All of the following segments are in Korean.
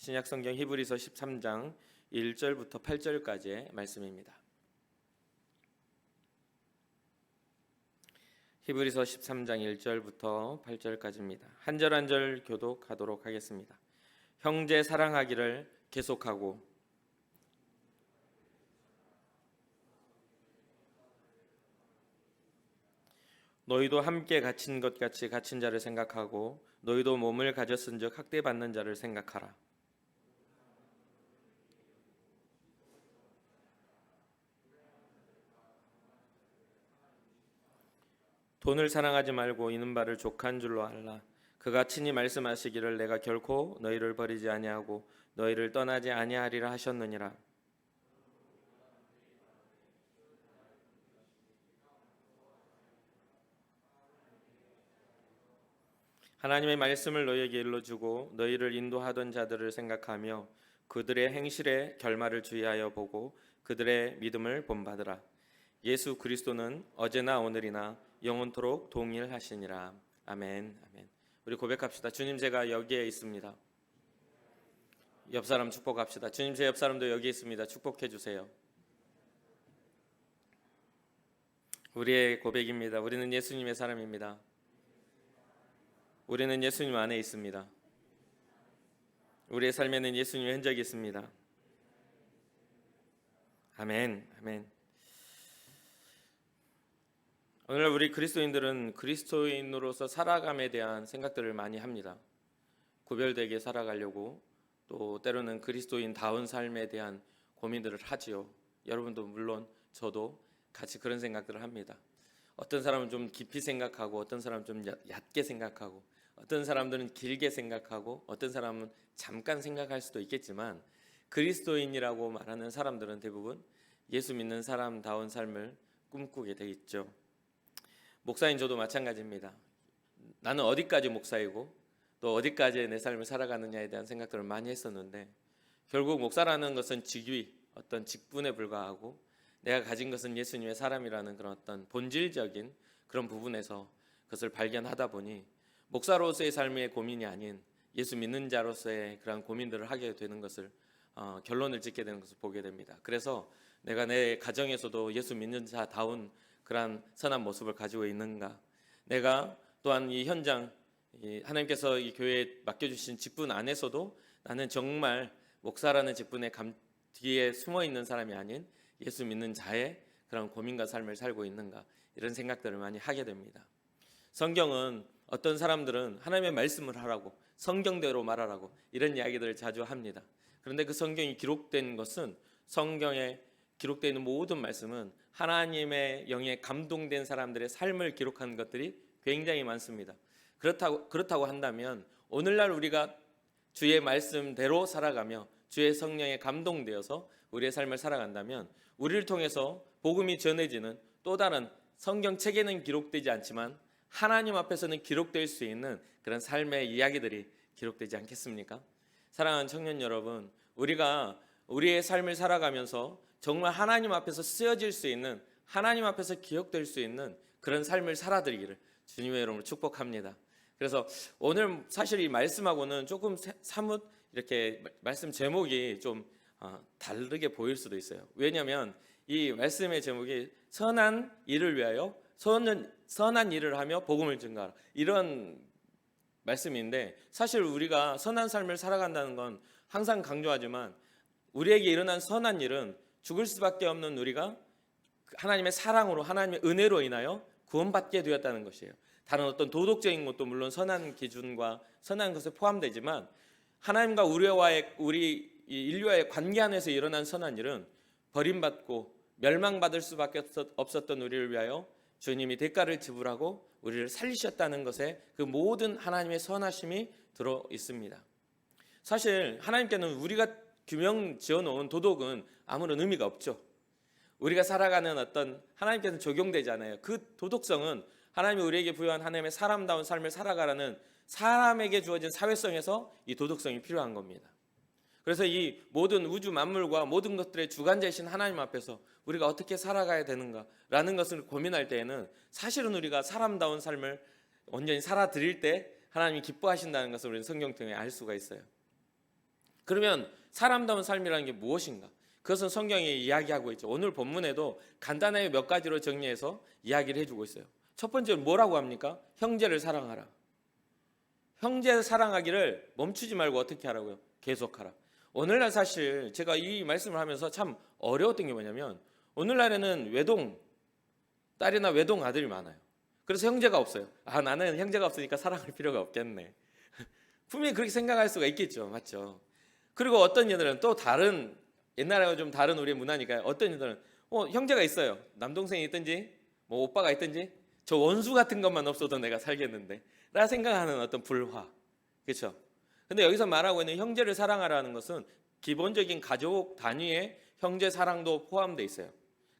신약 성경 히브리서 13장 1절부터 8절까지의 말씀입니다. 히브리서 13장 1절부터 8절까지입니다. 한 절 한 절 교독하도록 하겠습니다. 형제 사랑하기를 계속하고 너희도 함께 갇힌 것 같이 갇힌 자를 생각하고 너희도 몸을 가졌은즉 학대받는 자를 생각하라. 돈을 사랑하지 말고 있는 바를 족한 줄로 알라. 그가 친히 말씀하시기를 내가 결코 너희를 버리지 아니하고 너희를 떠나지 아니하리라 하셨느니라. 하나님의 말씀을 너희에게 일러주고 너희를 인도하던 자들을 생각하며 그들의 행실의 결말을 주의하여 보고 그들의 믿음을 본받으라. 예수 그리스도는 어제나 오늘이나 영원토록 동일하시니라. 아멘. 아멘. 우리 고백합시다. 주님, 제가 여기에 있습니다. 옆 사람 축복합시다. 주님, 제 옆 사람도 여기 있습니다. 축복해 주세요. 우리의 고백입니다. 우리는 예수님의 사람입니다. 우리는 예수님 안에 있습니다. 우리의 삶에는 예수님의 흔적이 있습니다. 아멘. 아멘. 오늘날 우리 그리스도인들은 그리스도인으로서 살아감에 대한 생각들을 많이 합니다. 구별되게 살아가려고 또 때로는 그리스도인다운 삶에 대한 고민들을 하지요. 여러분도 물론 저도 같이 그런 생각들을 합니다. 어떤 사람은 좀 깊이 생각하고 어떤 사람은 좀 얕게 생각하고 어떤 사람들은 길게 생각하고 어떤 사람은 잠깐 생각할 수도 있겠지만 그리스도인이라고 말하는 사람들은 대부분 예수 믿는 사람다운 삶을 꿈꾸게 돼 있죠. 목사인 저도 마찬가지입니다. 나는 어디까지 목사이고 또 어디까지 내 삶을 살아가느냐에 대한 생각들을 많이 했었는데 결국 목사라는 것은 직위, 어떤 직분에 불과하고 내가 가진 것은 예수님의 사람이라는 그런 어떤 본질적인 그런 부분에서 그것을 발견하다 보니 목사로서의 삶의 고민이 아닌 예수 믿는 자로서의 그런 고민들을 하게 되는 것을 결론을 짓게 되는 것을 보게 됩니다. 그래서 내가 내 가정에서도 예수 믿는 자다운 그러한 선한 모습을 가지고 있는가? 내가 또한 이 현장 하나님께서 이 교회에 맡겨주신 직분 안에서도 나는 정말 목사라는 직분의 뒤에 숨어 있는 사람이 아닌 예수 믿는 자의 그런 고민과 삶을 살고 있는가? 이런 생각들을 많이 하게 됩니다. 성경은 어떤 사람들은 하나님의 말씀을 하라고 성경대로 말하라고 이런 이야기들을 자주 합니다. 그런데 그 성경이 기록된 것은 성경에 기록되어 있는 모든 말씀은 하나님의 영에 감동된 사람들의 삶을 기록한 것들이 굉장히 많습니다. 그렇다고 한다면 오늘날 우리가 주의 말씀대로 살아가며 주의 성령에 감동되어서 우리의 삶을 살아간다면 우리를 통해서 복음이 전해지는 또 다른 성경책에는 기록되지 않지만 하나님 앞에서는 기록될 수 있는 그런 삶의 이야기들이 기록되지 않겠습니까? 사랑하는 청년 여러분, 우리가 우리의 삶을 살아가면서 정말 하나님 앞에서 쓰여질 수 있는 하나님 앞에서 기억될 수 있는 그런 삶을 살아드리기를 주님의 이름으로 축복합니다. 그래서 오늘 사실 이 말씀하고는 조금 사뭇 이렇게 말씀 제목이 좀 다르게 보일 수도 있어요. 왜냐하면 이 말씀의 제목이 선한 일을 위하여 선한 일을 하며 복음을 증가하라 이런 말씀인데 사실 우리가 선한 삶을 살아간다는 건 항상 강조하지만 우리에게 일어난 선한 일은 죽을 수밖에 없는 우리가 하나님의 사랑으로 하나님의 은혜로 인하여 구원받게 되었다는 것이에요. 다른 어떤 도덕적인 것도 물론 선한 기준과 선한 것에 포함되지만 하나님과 우리 인류와의 관계 안에서 일어난 선한 일은 버림받고 멸망받을 수밖에 없었던 우리를 위하여 주님이 대가를 지불하고 우리를 살리셨다는 것에 그 모든 하나님의 선하심이 들어 있습니다. 사실 하나님께는 우리가 규명 지어놓은 도덕은 아무런 의미가 없죠. 우리가 살아가는 어떤 하나님께서는 적용되지 않아요. 그 도덕성은 하나님이 우리에게 부여한 하나님의 사람다운 삶을 살아가라는 사람에게 주어진 사회성에서 이 도덕성이 필요한 겁니다. 그래서 이 모든 우주 만물과 모든 것들의 주관자이신 하나님 앞에서 우리가 어떻게 살아가야 되는가라는 것을 고민할 때에는 사실은 우리가 사람다운 삶을 온전히 살아드릴 때 하나님이 기뻐하신다는 것을 우리는 성경 통해 알 수가 있어요. 그러면 사람다운 삶이라는 게 무엇인가? 그것은 성경이 이야기하고 있죠. 오늘 본문에도 간단하게 몇 가지로 정리해서 이야기를 해주고 있어요. 첫 번째로 뭐라고 합니까? 형제를 사랑하라. 형제 사랑하기를 멈추지 말고 어떻게 하라고요? 계속하라. 오늘날 사실 제가 이 말씀을 하면서 참 어려웠던 게 뭐냐면, 오늘날에는 외동 딸이나 외동 아들이 많아요. 그래서 형제가 없어요. 나는 형제가 없으니까 사랑할 필요가 없겠네. 분명히 그렇게 생각할 수가 있겠죠. 맞죠? 그리고 어떤 이들은 또 다른, 옛날하고 좀 다른 우리의 문화니까요. 어떤 이들은 형제가 있어요. 남동생이 있든지 뭐 오빠가 있든지 저 원수 같은 것만 없어도 내가 살겠는데 라 생각하는 어떤 불화. 그렇죠? 근데 여기서 말하고 있는 형제를 사랑하라는 것은 기본적인 가족 단위의 형제 사랑도 포함되어 있어요.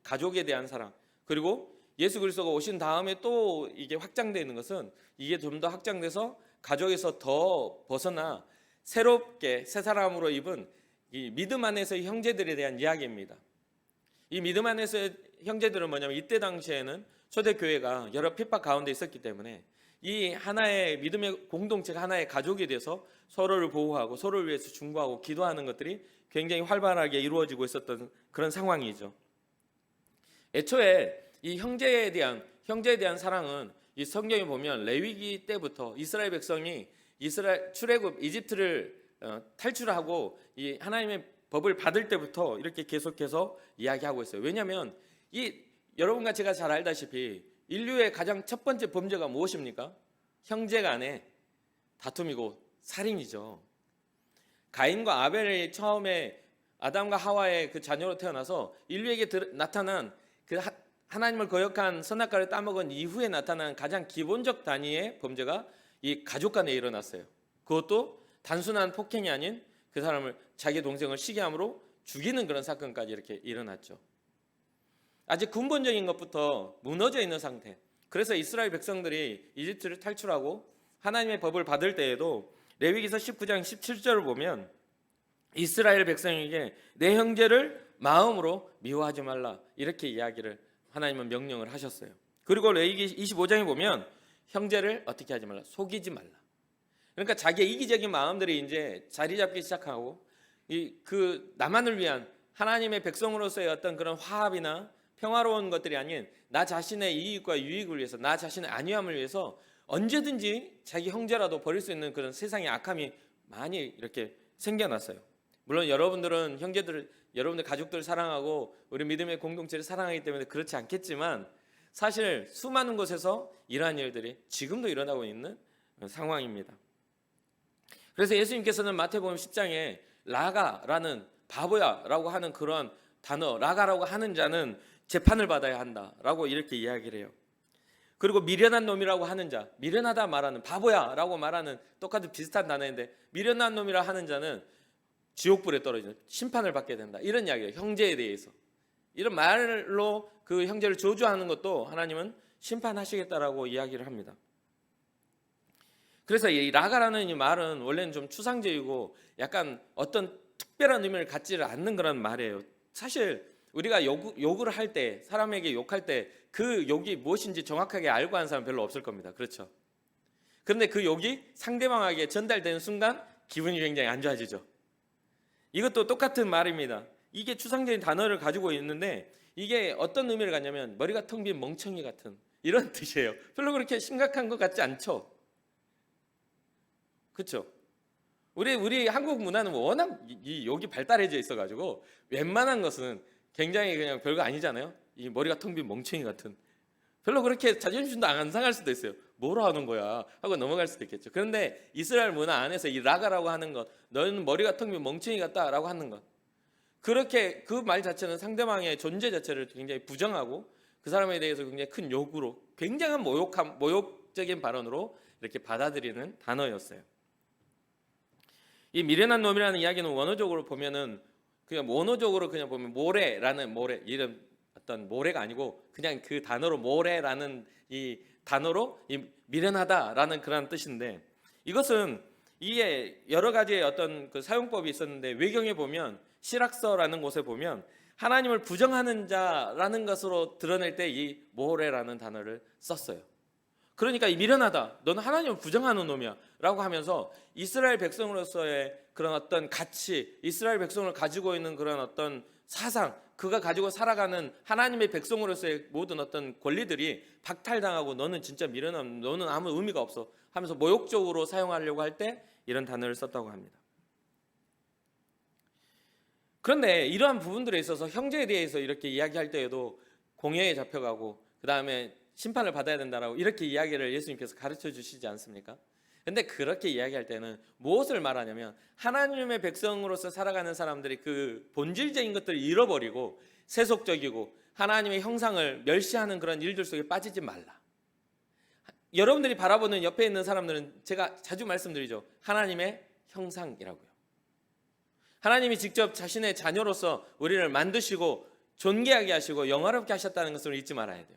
가족에 대한 사랑. 그리고 예수 그리스도가 오신 다음에 또 이게 확장되는 것은, 이게 좀 더 확장돼서 가족에서 더 벗어나 새롭게 새 사람으로 입은 이 믿음 안에서의 형제들에 대한 이야기입니다. 이 믿음 안에서의 형제들은 뭐냐면, 이때 당시에는 초대교회가 여러 핍박 가운데 있었기 때문에 이 하나의 믿음의 공동체가 하나의 가족이 돼서 서로를 보호하고 서로를 위해서 중보하고 기도하는 것들이 굉장히 활발하게 이루어지고 있었던 그런 상황이죠. 애초에 이 형제에 대한 사랑은 이 성경에 보면 레위기 때부터 이스라엘 백성이 이스라엘 출애굽 이집트를 탈출하고 이 하나님의 법을 받을 때부터 이렇게 계속해서 이야기하고 있어요. 왜냐하면 여러분과 제가 잘 알다시피 인류의 가장 첫 번째 범죄가 무엇입니까? 형제 간의 다툼이고 살인이죠. 가인과 아벨이 처음에 아담과 하와의 그 자녀로 태어나서 인류에게 나타난 그 하나님을 거역한 선악과를 따먹은 이후에 나타난 가장 기본적 단위의 범죄가 이 가족 간에 일어났어요. 그것도 단순한 폭행이 아닌 그 사람을, 자기 동생을 시기함으로 죽이는 그런 사건까지 이렇게 일어났죠. 아직 근본적인 것부터 무너져 있는 상태. 그래서 이스라엘 백성들이 이집트를 탈출하고 하나님의 법을 받을 때에도 레위기서 19장 17절을 보면 이스라엘 백성에게 내 형제를 마음으로 미워하지 말라, 이렇게 이야기를 하나님은 명령을 하셨어요. 그리고 레위기 25장에 보면 형제를 어떻게 하지 말라, 속이지 말라. 그러니까 자기의 이기적인 마음들이 이제 자리 잡기 시작하고 그 나만을 위한 하나님의 백성으로서의 어떤 그런 화합이나 평화로운 것들이 아닌 나 자신의 이익과 유익을 위해서, 나 자신의 안위함을 위해서 언제든지 자기 형제라도 버릴 수 있는 그런 세상의 악함이 많이 이렇게 생겨났어요. 물론 여러분들은 여러분들 가족들을 사랑하고 우리 믿음의 공동체를 사랑하기 때문에 그렇지 않겠지만, 사실 수많은 곳에서 이러한 일들이 지금도 일어나고 있는 상황입니다. 그래서 예수님께서는 마태복음 10장에 라가라는, 바보야라고 하는 그런 단어, 라가라고 하는 자는 재판을 받아야 한다라고 이렇게 이야기를 해요. 그리고 미련한 놈이라고 하는 자, 미련하다 말하는, 바보야라고 말하는 똑같은 비슷한 단어인데, 미련한 놈이라 하는 자는 지옥불에 떨어지는, 심판을 받게 된다, 이런 이야기예요. 형제에 대해서 이런 말로 그 형제를 저주하는 것도 하나님은 심판하시겠다라고 이야기를 합니다. 그래서 이 라가라는 이 말은 원래는 좀 추상적이고 약간 어떤 특별한 의미를 갖지를 않는 그런 말이에요. 사실 우리가 욕을 할 때, 사람에게 욕할 때 그 욕이 무엇인지 정확하게 알고 하는 사람 별로 없을 겁니다. 그렇죠? 그런데 그 욕이 상대방에게 전달되는 순간 기분이 굉장히 안 좋아지죠. 이것도 똑같은 말입니다. 이게 추상적인 단어를 가지고 있는데 이게 어떤 의미를 갖냐면 머리가 텅 빈 멍청이 같은 이런 뜻이에요. 별로 그렇게 심각한 것 같지 않죠? 그렇죠? 우리 한국 문화는 워낙 이 욕이 발달해져 있어가지고 웬만한 것은 굉장히 그냥 별거 아니잖아요. 이 머리가 텅 빈 멍청이 같은, 별로 그렇게 자존심도 안 상할 수도 있어요. 뭐라 하는 거야 하고 넘어갈 수도 있겠죠. 그런데 이스라엘 문화 안에서 이 라가라고 하는 것, 너는 머리가 텅 빈 멍청이 같다라고 하는 것, 그렇게 그 말 자체는 상대방의 존재 자체를 굉장히 부정하고 그 사람에 대해서 굉장히 큰 욕으로, 굉장한 모욕적인 발언으로 이렇게 받아들이는 단어였어요. 이 미련한 놈이라는 이야기는 원어적으로 보면은 그냥 보면 모래라는, 이런 어떤 모래가 아니고 그냥 그 단어로 모래라는 이 단어로 이 미련하다라는 그런 뜻인데, 이것은 이게 여러 가지의 어떤 그 사용법이 있었는데 외경에 보면 시락서라는 곳에 보면 하나님을 부정하는 자라는 것으로 드러낼 때 이 모래라는 단어를 썼어요. 그러니까 이 미련하다, 너는 하나님을 부정하는 놈이야 라고 하면서 이스라엘 백성으로서의 그런 어떤 가치, 이스라엘 백성을 가지고 있는 그런 어떤 사상, 그가 가지고 살아가는 하나님의 백성으로서의 모든 어떤 권리들이 박탈당하고 너는 진짜 미련함, 너는 아무 의미가 없어 하면서 모욕적으로 사용하려고 할 때 이런 단어를 썼다고 합니다. 그런데 이러한 부분들에 있어서 형제에 대해서 이렇게 이야기할 때에도 공회에 잡혀가고 그 다음에 심판을 받아야 된다라고 이렇게 이야기를 예수님께서 가르쳐 주시지 않습니까? 근데 그렇게 이야기할 때는 무엇을 말하냐면 하나님의 백성으로서 살아가는 사람들이 그 본질적인 것들을 잃어버리고 세속적이고 하나님의 형상을 멸시하는 그런 일들 속에 빠지지 말라. 여러분들이 바라보는 옆에 있는 사람들은 제가 자주 말씀드리죠. 하나님의 형상이라고요. 하나님이 직접 자신의 자녀로서 우리를 만드시고 존귀하게 하시고 영화롭게 하셨다는 것을 잊지 말아야 돼요.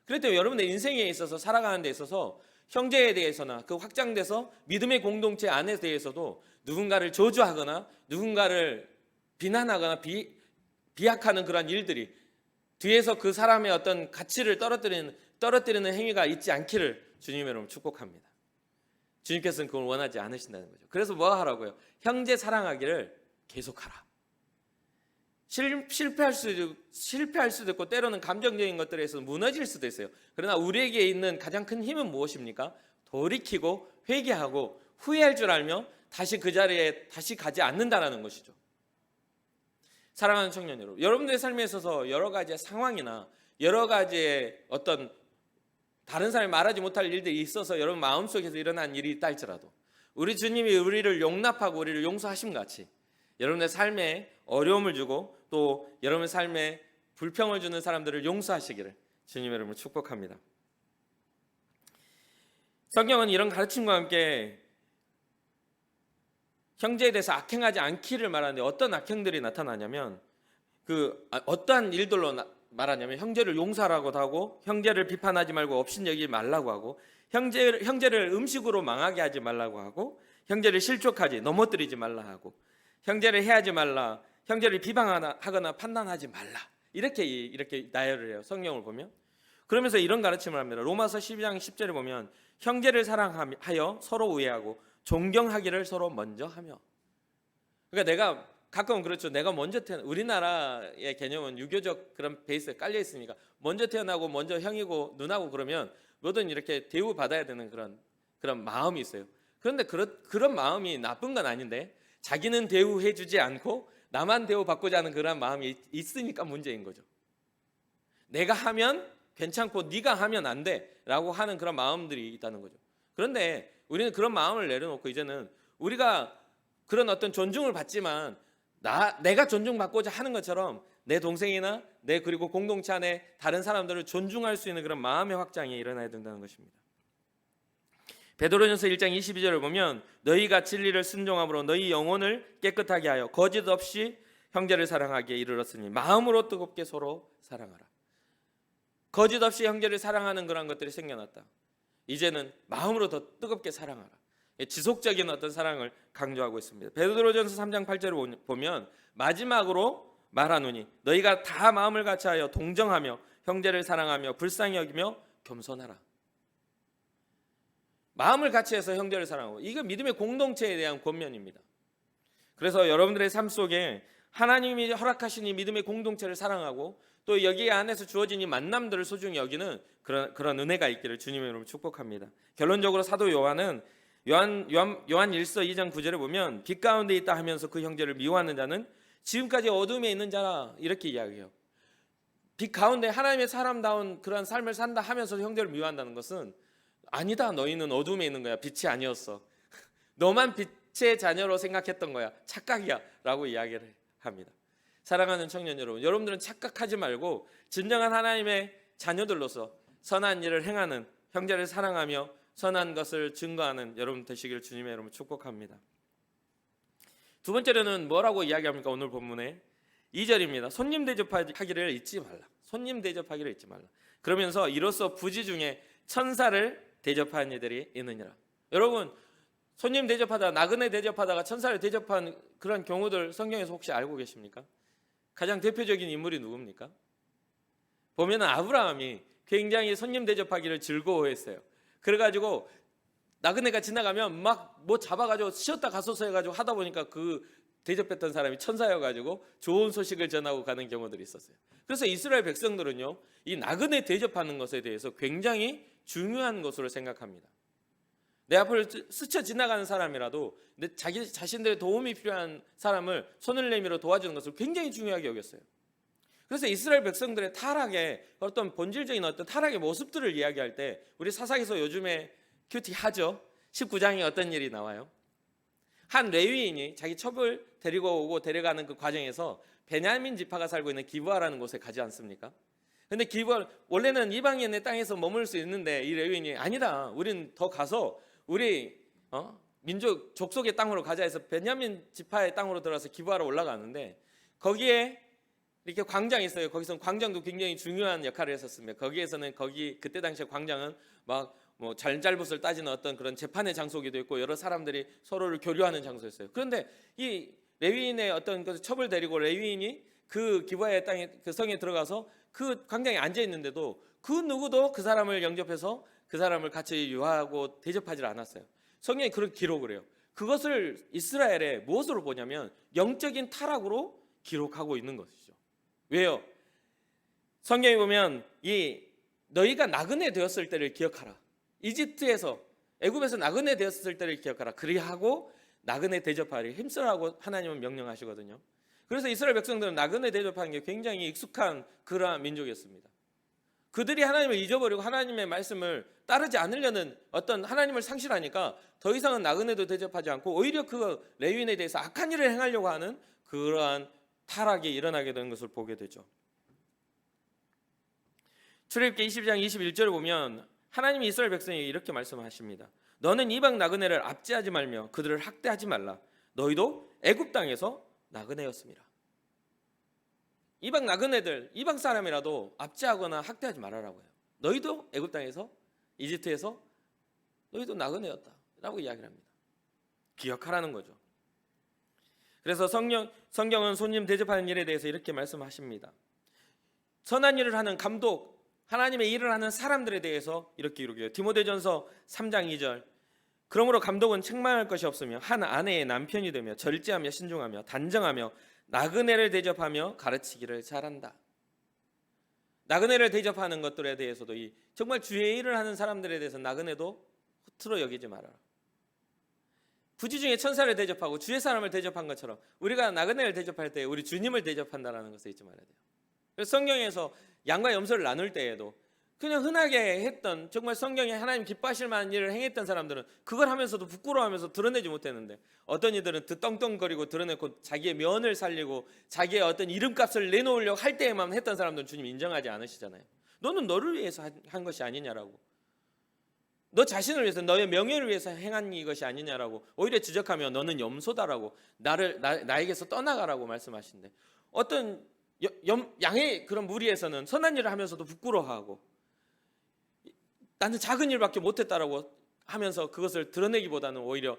그럴 때 여러분의 인생에 있어서 살아가는 데 있어서 형제에 대해서나 그 확장돼서 믿음의 공동체 안에 대해서도 누군가를 저주하거나 누군가를 비난하거나 비약하는 그런 일들이 뒤에서 그 사람의 어떤 가치를 떨어뜨리는 행위가 있지 않기를 주님의 이름으로 축복합니다. 주님께서는 그걸 원하지 않으신다는 거죠. 그래서 뭐 하라고요? 형제 사랑하기를 계속하라. 실패할 수도 있고 때로는 감정적인 것들에서 무너질 수도 있어요. 그러나 우리에게 있는 가장 큰 힘은 무엇입니까? 돌이키고 회개하고 후회할 줄 알며 다시 그 자리에 다시 가지 않는다라는 것이죠. 사랑하는 청년 여러분, 여러분들의 삶에 있어서 여러 가지의 상황이나 여러 가지의 어떤 다른 사람이 말하지 못할 일들이 있어서 여러분 마음속에서 일어난 일이 있다 할지라도 우리 주님이 우리를 용납하고 우리를 용서하심 같이 여러분의 삶에 어려움을 주고 또 여러분의 삶에 불평을 주는 사람들을 용서하시기를 주님의 이름으로 축복합니다. 성경은 이런 가르침과 함께 형제에 대해서 악행하지 않기를 말하는데 어떤 악행들이 나타나냐면 어떠한 일들로 말하냐면 형제를 용서하라고도 하고 형제를 비판하지 말고 업신여기지 말라고 하고 형제를 음식으로 망하게 하지 말라고 하고 형제를 실족하지 넘어뜨리지 말라 하고 형제를 해하지 말라, 형제를 비방하거나 판단하지 말라. 이렇게 나열을 해요. 성경을 보면. 그러면서 이런 가르침을 합니다. 로마서 12장 10절에 보면 형제를 사랑하여 서로 우애하고 존경하기를 서로 먼저 하며. 그러니까 내가 가끔은 그렇죠. 내가 먼저 우리나라의 개념은 유교적 그런 베이스에 깔려 있으니까 먼저 태어나고 먼저 형이고 누나고 그러면 뭐든 이렇게 대우받아야 되는 그런 마음이 있어요. 그런데 그런 마음이 나쁜 건 아닌데 자기는 대우해주지 않고 나만 대우받고자 하는 그런 마음이 있으니까 문제인 거죠. 내가 하면 괜찮고 네가 하면 안 돼라고 하는 그런 마음들이 있다는 거죠. 그런데 우리는 그런 마음을 내려놓고 이제는 우리가 그런 어떤 존중을 받지만 내가 존중받고자 하는 것처럼 내 동생이나 그리고 공동체 안에 다른 사람들을 존중할 수 있는 그런 마음의 확장이 일어나야 된다는 것입니다. 베드로전서 1장 22절을 보면 너희가 진리를 순종함으로 너희 영혼을 깨끗하게 하여 거짓 없이 형제를 사랑하기에 이르렀으니 마음으로 뜨겁게 서로 사랑하라. 거짓 없이 형제를 사랑하는 그런 것들이 생겨났다. 이제는 마음으로 더 뜨겁게 사랑하라. 지속적인 어떤 사랑을 강조하고 있습니다. 베드로전서 3장 8절을 보면 마지막으로 말하노니 너희가 다 마음을 같이하여 동정하며 형제를 사랑하며 불쌍히 여기며 겸손하라. 마음을 같이해서 형제를 사랑하고 이게 믿음의 공동체에 대한 권면입니다. 그래서 여러분들의 삶 속에 하나님이 허락하신 이 믿음의 공동체를 사랑하고 또 여기 안에서 주어진 이 만남들을 소중히 여기는 그런 은혜가 있기를 주님의 이름으로 축복합니다. 결론적으로 사도 요한 1서 2장 9절에 보면 빛 가운데 있다 하면서 그 형제를 미워하는 자는 지금까지 어둠에 있는 자라 이렇게 이야기해요. 빛 가운데 하나님의 사람다운 그런 삶을 산다 하면서 형제를 미워한다는 것은 아니다, 너희는 어둠에 있는 거야, 빛이 아니었어, 너만 빛의 자녀로 생각했던 거야, 착각이야 라고 이야기를 합니다. 사랑하는 청년 여러분, 여러분들은 착각하지 말고 진정한 하나님의 자녀들로서 선한 일을 행하는, 형제를 사랑하며 선한 것을 증거하는 여러분 되시기를 주님의 이름으로 축복합니다. 두 번째로는 뭐라고 이야기합니까? 오늘 본문에 2절입니다. 손님 대접하기를 잊지 말라. 손님 대접하기를 잊지 말라. 그러면서 이로써 부지 중에 천사를 대접하는 이들이 있느니라. 여러분, 손님 대접하다가 나그네 대접하다가 천사를 대접한 그런 경우들 성경에서 혹시 알고 계십니까? 가장 대표적인 인물이 누굽니까? 보면 아브라함이 굉장히 손님 대접하기를 즐거워했어요. 그래가지고 나그네가 지나가면 막 뭐 잡아가지고 쉬었다 가소서 해가지고 하다 보니까 그 대접했던 사람이 천사여가지고 좋은 소식을 전하고 가는 경우들이 있었어요. 그래서 이스라엘 백성들은요, 이 나그네 대접하는 것에 대해서 굉장히 중요한 것으로 생각합니다. 내 앞을 스쳐 지나가는 사람이라도 자기 자신들의 도움이 필요한 사람을 손을 내밀어 도와주는 것을 굉장히 중요하게 여겼어요. 그래서 이스라엘 백성들의 타락의 어떤 본질적인 어떤 타락의 모습들을 이야기할 때 우리 사사기서 요즘에 큐티하죠. 19장에 어떤 일이 나와요? 한 레위인이 자기 첩을 데리고 오고 데려가는 그 과정에서 베냐민 지파가 살고 있는 기브아라는 곳에 가지 않습니까? 근데 기브아 원래는 이방인의 땅에서 머물 수 있는데 이 레위인이 아니다. 우린 더 가서 우리 민족 족속의 땅으로 가자 해서 베냐민 지파의 땅으로 들어가서 기브아로 올라가는데 거기에 이렇게 광장이 있어요. 거기서는 광장도 굉장히 중요한 역할을 했었습니다. 거기에서는 그때 당시에 광장은 막 뭐 잘잘못을 따지는 어떤 그런 재판의 장소기도 있고 여러 사람들이 서로를 교류하는 장소였어요. 그런데 이 레위인의 어떤 그 첩을 데리고 레위인이 그 기브아의 땅에 그 성에 들어가서 그 광장에 앉아 있는데도 그 누구도 그 사람을 영접해서 그 사람을 같이 유하하고 대접하지 않았어요. 성경이 그렇게 기록을 해요. 그것을 이스라엘에 무엇으로 보냐면 영적인 타락으로 기록하고 있는 것이죠. 왜요? 성경에 보면 이 너희가 나그네 되었을 때를 기억하라. 이집트에서 애굽에서 나그네 되었을 때를 기억하라. 그리하고 나그네 대접하리 힘쓰라고 하나님은 명령하시거든요. 그래서 이스라엘 백성들은 나그네 대접하는 게 굉장히 익숙한 그러한 민족이었습니다. 그들이 하나님을 잊어버리고 하나님의 말씀을 따르지 않으려는 어떤 하나님을 상실하니까 더 이상은 나그네도 대접하지 않고 오히려 그 레위인에 대해서 악한 일을 행하려고 하는 그러한 타락이 일어나게 되는 것을 보게 되죠. 출애굽기 22장 21절을 보면 하나님이 이스라엘 백성에게 이렇게 말씀하십니다. 너는 이방 나그네를 압제하지 말며 그들을 학대하지 말라. 너희도 애굽 땅에서 나그네였습니다. 이방 나그네들, 이방 사람이라도 압제하거나 학대하지 말아라고 해요. 너희도 애굽 땅에서, 이집트에서 너희도 나그네였다라고 이야기를 합니다. 기억하라는 거죠. 그래서 성경은 손님 대접하는 일에 대해서 이렇게 말씀하십니다. 선한 일을 하는 감독, 하나님의 일을 하는 사람들에 대해서 이렇게 기록해요. 디모데전서 3장 2절. 그러므로 감독은 책망할 것이 없으며 한 아내의 남편이 되며 절제하며 신중하며 단정하며 나그네를 대접하며 가르치기를 잘한다. 나그네를 대접하는 것들에 대해서도 정말 주의 일을 하는 사람들에 대해서 나그네도 허투루 여기지 말아라. 부지 중에 천사를 대접하고 주의 사람을 대접한 것처럼 우리가 나그네를 대접할 때 우리 주님을 대접한다라는 것을 잊지 말아야 돼요. 그래서 성경에서 양과 염소를 나눌 때에도 그냥 흔하게 했던 정말 성경에 하나님 기뻐하실 만한 일을 행했던 사람들은 그걸 하면서도 부끄러워하면서 드러내지 못했는데 어떤 이들은 떵떵거리고 드러내고 자기의 면을 살리고 자기의 어떤 이름값을 내놓으려고 할 때에만 했던 사람들은 주님 인정하지 않으시잖아요. 너는 너를 위해서 한 것이 아니냐라고, 너 자신을 위해서 너의 명예를 위해서 행한 이것이 아니냐라고 오히려 지적하며 너는 염소다라고 나에게서 떠나가라고 말씀하신대. 어떤 양의 그런 무리에서는 선한 일을 하면서도 부끄러워하고 나는 작은 일밖에 못했다라고 하면서 그것을 드러내기보다는 오히려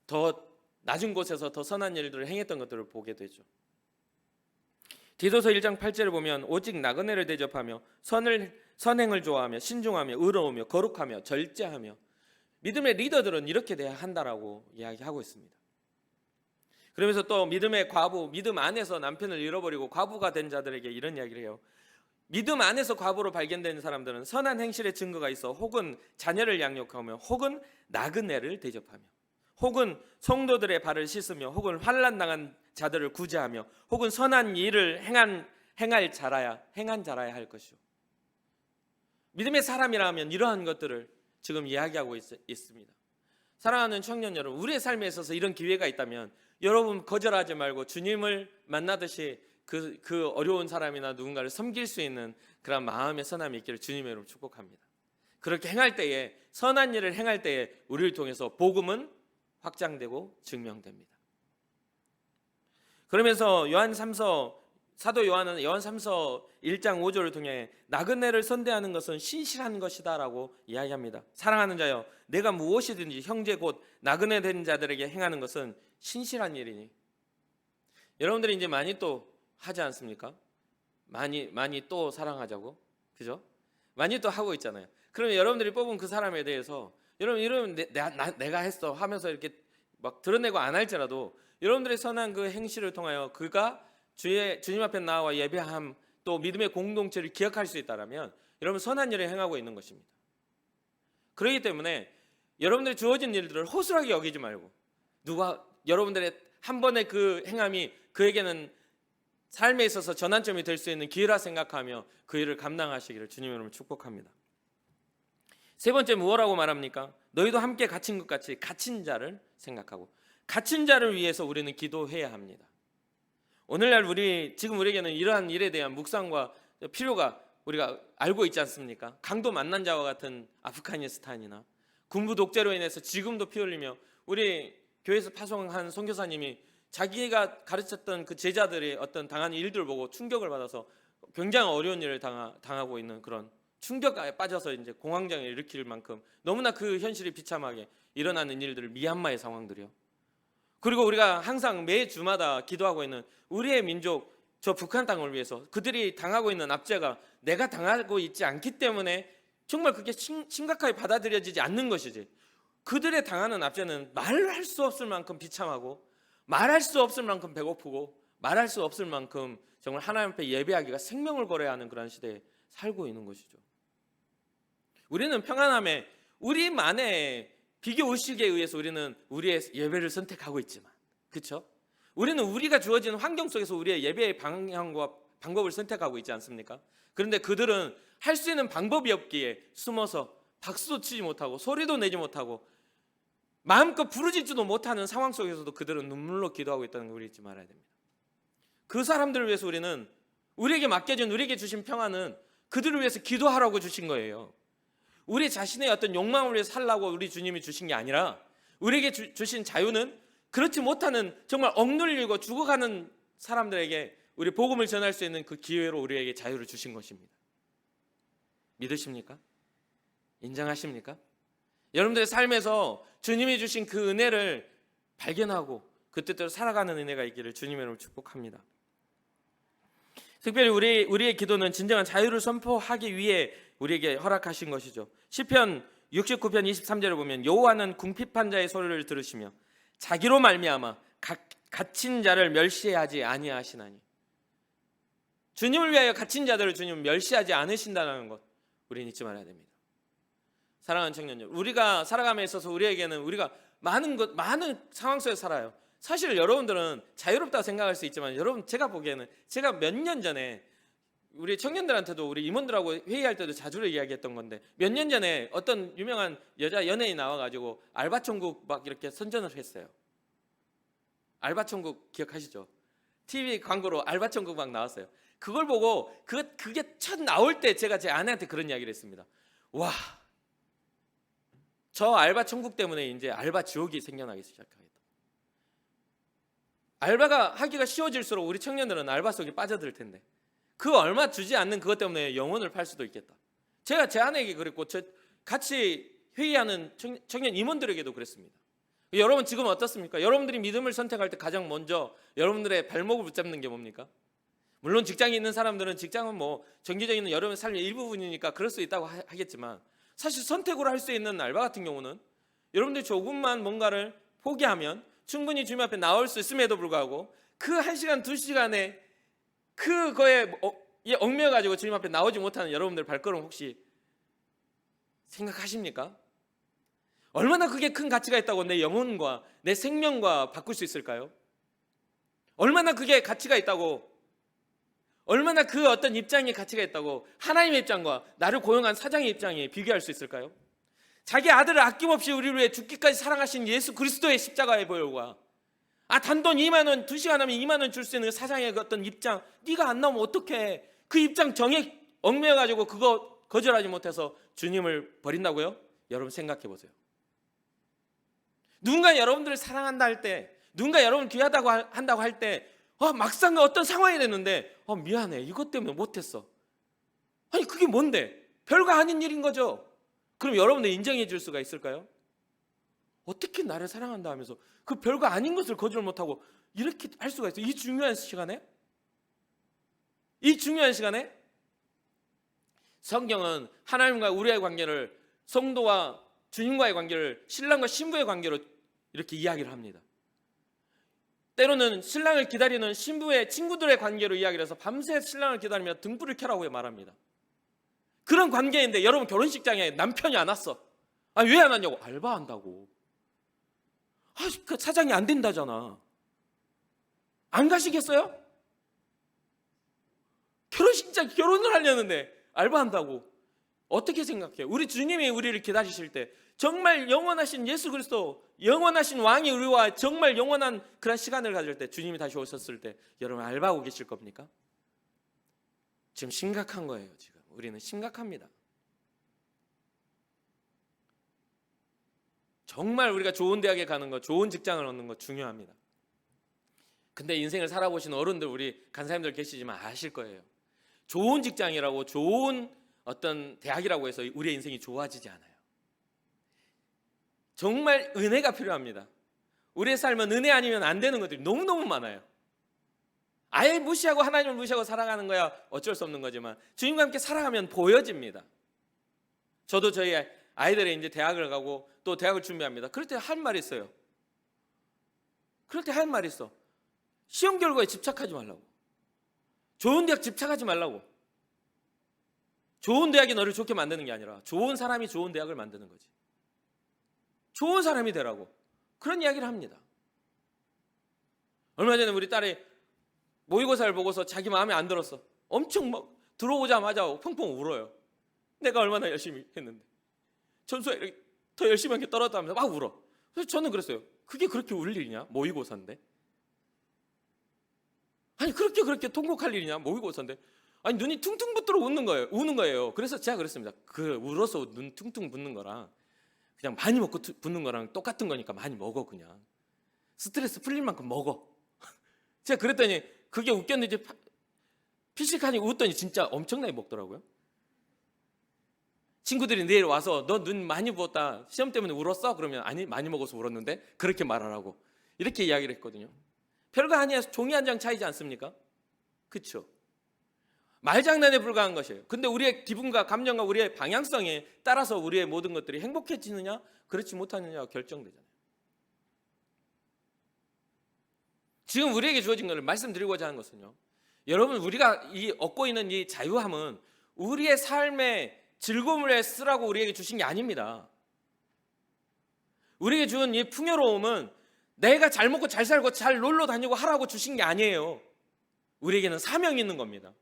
더 낮은 곳에서 더 선한 일들을 행했던 것들을 보게 되죠. 디도서 1장 8절을 보면 오직 나그네를 대접하며 선행을 좋아하며 신중하며 의로우며 거룩하며 절제하며, 믿음의 리더들은 이렇게 돼야 한다라고 이야기하고 있습니다. 그러면서 또 믿음의 과부, 믿음 안에서 남편을 잃어버리고 과부가 된 자들에게 이런 이야기를 해요. 믿음 안에서 과부로 발견된 사람들은 선한 행실의 증거가 있어 혹은 자녀를 양육하며 혹은 나그네를 대접하며 혹은 성도들의 발을 씻으며 혹은 환난 당한 자들을 구제하며 혹은 선한 일을 행한 자라야 할 것이요. 믿음의 사람이라면 이러한 것들을 지금 이야기하고 있습니다. 사랑하는 청년 여러분, 우리의 삶에 있어서 이런 기회가 있다면 여러분 거절하지 말고 주님을 만나듯이 그 어려운 사람이나 누군가를 섬길 수 있는 그런 마음의 선함이 있기를 주님의 이름으로 축복합니다. 그렇게 행할 때에, 선한 일을 행할 때에 우리를 통해서 복음은 확장되고 증명됩니다. 그러면서 사도 요한은 요한 3서 1장 5절을 통해 나그네를 선대하는 것은 신실한 것이다라고 이야기합니다. 사랑하는 자여, 내가 무엇이든지 형제 곧 나그네 된 자들에게 행하는 것은 신실한 일이니. 여러분들이 이제 많이 또 하지 않습니까? 많이 또 사랑하자고, 그죠? 많이 또 하고 있잖아요. 그러면 여러분들이 뽑은 그 사람에 대해서 여러분 내가 했어 하면서 이렇게 막 드러내고 안 할지라도 여러분들의 선한 그 행실을 통하여 그가 주님 앞에 나와 예배함 또 믿음의 공동체를 기억할 수 있다라면 여러분 선한 일을 행하고 있는 것입니다. 그렇기 때문에 여러분들이 주어진 일들을 허술하게 여기지 말고 여러분들의 한 번의 그 행함이 그에게는 삶에 있어서 전환점이 될 수 있는 기회라 생각하며 그 일을 감당하시기를 주님 이름으로 축복합니다. 세 번째 무엇라고 말합니까? 너희도 함께 갇힌 것 같이 갇힌 자를 생각하고 갇힌 자를 위해서 우리는 기도해야 합니다. 오늘날 지금 우리에게는 이러한 일에 대한 묵상과 필요가 우리가 알고 있지 않습니까? 강도 만난 자와 같은 아프가니스탄이나 군부 독재로 인해서 지금도 피 흘리며 우리 교회에서 파송한 선교사님이 자기가 가르쳤던 그 제자들이 어떤 당하는 일들을 보고 충격을 받아서 굉장히 어려운 일을 당하고 있는 그런 충격에 빠져서 이제 공황장애 일으킬 만큼 너무나 그 현실이 비참하게 일어나는 일들을 미얀마의 상황들이요. 그리고 우리가 항상 매 주마다 기도하고 있는 우리의 민족 저 북한 땅을 위해서 그들이 당하고 있는 압제가 내가 당하고 있지 않기 때문에 정말 그게 심각하게 받아들여지지 않는 것이지 그들의 당하는 압제는 말할 수 없을 만큼 비참하고 말할 수 없을 만큼 배고프고 말할 수 없을 만큼 정말 하나님 앞에 예배하기가 생명을 걸어야 하는 그런 시대에 살고 있는 것이죠. 우리는 평안함에 우리만의 비교의식에 의해서 우리는 우리의 예배를 선택하고 있지만 그렇죠? 우리는 우리가 주어진 환경 속에서 우리의 예배의 방향과 방법을 선택하고 있지 않습니까? 그런데 그들은 할 수 있는 방법이 없기에 숨어서 박수도 치지 못하고 소리도 내지 못하고 마음껏 부르짖지도 못하는 상황 속에서도 그들은 눈물로 기도하고 있다는 걸 우리 잊지 말아야 됩니다. 그 사람들을 위해서 우리는 우리에게 맡겨진 우리에게 주신 평안은 그들을 위해서 기도하라고 주신 거예요. 우리 자신의 어떤 욕망을 위해서 살라고 우리 주님이 주신 게 아니라 우리에게 주신 자유는 그렇지 못하는 정말 억눌리고 죽어가는 사람들에게 우리 복음을 전할 수 있는 그 기회로 우리에게 자유를 주신 것입니다. 믿으십니까? 인정하십니까? 여러분들의 삶에서 주님이 주신 그 은혜를 발견하고 그 뜻대로 살아가는 은혜가 있기를 주님의 이름으로 축복합니다. 특별히 우리의 기도는 진정한 자유를 선포하기 위해 우리에게 허락하신 것이죠. 시편 69편 23절을 보면 여호와는 궁핍한 자의 소리를 들으시며 자기로 말미암아 갇힌 자를 멸시하지 아니하시나니. 주님을 위하여 갇힌 자들을 주님은 멸시하지 않으신다는 것 우리는 잊지 말아야 됩니다. 사랑하는 청년들, 우리가 살아감에 있어서 우리에게는 우리가 많은 상황 속에 살아요. 사실 여러분들은 자유롭다고 생각할 수 있지만 여러분 제가 보기에는 제가 몇 년 전에 우리 청년들한테도 우리 임원들하고 회의할 때도 자주 이야기했던 건데 몇 년 전에 어떤 유명한 여자 연예인이 나와가지고 알바천국 막 이렇게 선전을 했어요. 알바천국 기억하시죠? TV 광고로 알바천국 막 나왔어요. 그걸 보고 그게 첫 나올 때 제가 제 아내한테 그런 이야기를 했습니다. 와, 저 알바천국 때문에 이제 알바 지옥이 생겨나기 시작하겠다. 알바가 하기가 쉬워질수록 우리 청년들은 알바 속에 빠져들 텐데 그 얼마 주지 않는 그것 때문에 영혼을 팔 수도 있겠다. 제가 제 아내에게 그랬고 같이 회의하는 청년 임원들에게도 그랬습니다. 여러분 지금 어떻습니까? 여러분들이 믿음을 선택할 때 가장 먼저 여러분들의 발목을 붙잡는 게 뭡니까? 물론 직장에 있는 사람들은 직장은 뭐 정기적인 여러분의 삶의 일부분이니까 그럴 수 있다고 하겠지만 사실 선택으로 할 수 있는 알바 같은 경우는 여러분들이 조금만 뭔가를 포기하면 충분히 주님 앞에 나올 수 있음에도 불구하고 그 1시간, 2시간에 그거에 얽매여가지고 주님 앞에 나오지 못하는 여러분들 발걸음 혹시 생각하십니까? 얼마나 그게 큰 가치가 있다고 내 영혼과 내 생명과 바꿀 수 있을까요? 얼마나 그게 가치가 있다고 얼마나 그 어떤 입장이 가치가 있다고 하나님의 입장과 나를 고용한 사장의 입장이 비교할 수 있을까요? 자기 아들을 아낌없이 우리를 위해 죽기까지 사랑하신 예수 그리스도의 십자가의 보혈과 단돈 2만 원 2시간 하면 2만 원 줄 수 있는 사장의 그 어떤 입장 네가 안 나오면 어떡해. 그 입장 정에 얽매여가지고 그거 거절하지 못해서 주님을 버린다고요? 여러분 생각해 보세요. 누군가 여러분들을 사랑한다 할 때 누군가 여러분 귀하다고 한다고 할 때 막상 어떤 상황이 됐는데 미안해 이것 때문에 못했어. 아니 그게 뭔데? 별거 아닌 일인 거죠. 그럼 여러분들 인정해 줄 수가 있을까요? 어떻게 나를 사랑한다 하면서 그 별거 아닌 것을 거절 못하고 이렇게 할 수가 있어요? 이 중요한 시간에 성경은 하나님과 우리의 관계를 성도와 주님과의 관계를 신랑과 신부의 관계로 이렇게 이야기를 합니다. 때로는 신랑을 기다리는 신부의 친구들의 관계로 이야기를 해서 밤새 신랑을 기다리며 등불을 켜라고 말합니다. 그런 관계인데 여러분 결혼식장에 남편이 안 왔어. 왜 안 왔냐고. 알바한다고. 그 사장이 안 된다잖아. 안 가시겠어요? 결혼식장 결혼을 하려는데 알바한다고. 어떻게 생각해요? 우리 주님이 우리를 기다리실 때 정말 영원하신 예수 그리스도, 영원하신 왕이 우리와 정말 영원한 그런 시간을 가질 때, 주님이 다시 오셨을 때 여러분 알바하고 계실 겁니까? 지금 심각한 거예요. 지금 우리는 심각합니다. 정말 우리가 좋은 대학에 가는 거, 좋은 직장을 얻는 거 중요합니다. 근데 인생을 살아보신 어른들, 우리 간사님들 계시지만 아실 거예요. 좋은 직장이라고, 좋은 어떤 대학이라고 해서 우리의 인생이 좋아지지 않아요. 정말 은혜가 필요합니다. 우리의 삶은 은혜 아니면 안 되는 것들이 너무너무 많아요. 아예 무시하고 하나님을 무시하고 살아가는 거야 어쩔 수 없는 거지만 주님과 함께 살아가면 보여집니다. 저도 저희 아이들이 이제 대학을 가고 또 대학을 준비합니다. 그럴 때 할 말이 있어요. 그럴 때 할 말이 있어. 시험 결과에 집착하지 말라고. 좋은 대학 집착하지 말라고. 좋은 대학이 너를 좋게 만드는 게 아니라 좋은 사람이 좋은 대학을 만드는 거지. 좋은 사람이 되라고. 그런 이야기를 합니다. 얼마 전에 우리 딸이 모의고사를 보고서 자기 마음에 안 들었어. 엄청 막 들어오자마자 펑펑 울어요. 내가 얼마나 열심히 했는데 점수가 이렇게 더 열심히 하게 떨어졌다면서 막 울어. 그래서 저는 그랬어요. 그게 그렇게 울 일이냐? 모의고사인데. 아니 그렇게 통곡할 일이냐? 모의고사인데. 아니 눈이 퉁퉁 붓도록 우는 거예요. 그래서 제가 그랬습니다. 그 울어서 눈 퉁퉁 붓는 거랑 그냥 많이 먹고 붓는 거랑 똑같은 거니까 많이 먹어. 그냥 스트레스 풀릴 만큼 먹어. 제가 그랬더니 그게 웃겼는지 피식하니 웃더니 진짜 엄청나게 먹더라고요. 친구들이 내일 와서 너 눈 많이 부었다, 시험 때문에 울었어? 그러면 아니 많이 먹어서 울었는데 그렇게 말하라고 이렇게 이야기를 했거든요. 별거 아니야. 종이 한 장 차이지 않습니까? 그렇죠? 말장난에 불과한 것이에요. 근데 우리의 기분과 감정과 우리의 방향성에 따라서 우리의 모든 것들이 행복해지느냐 그렇지 못하느냐가 결정되잖아요. 지금 우리에게 주어진 것을 말씀드리고자 하는 것은요, 여러분 우리가 얻고 있는 이 자유함은 우리의 삶의 즐거움을 쓰라고 우리에게 주신 게 아닙니다. 우리에게 준 이 풍요로움은 내가 잘 먹고 잘 살고 잘 놀러 다니고 하라고 주신 게 아니에요. 우리에게는 사명이 있는 겁니다.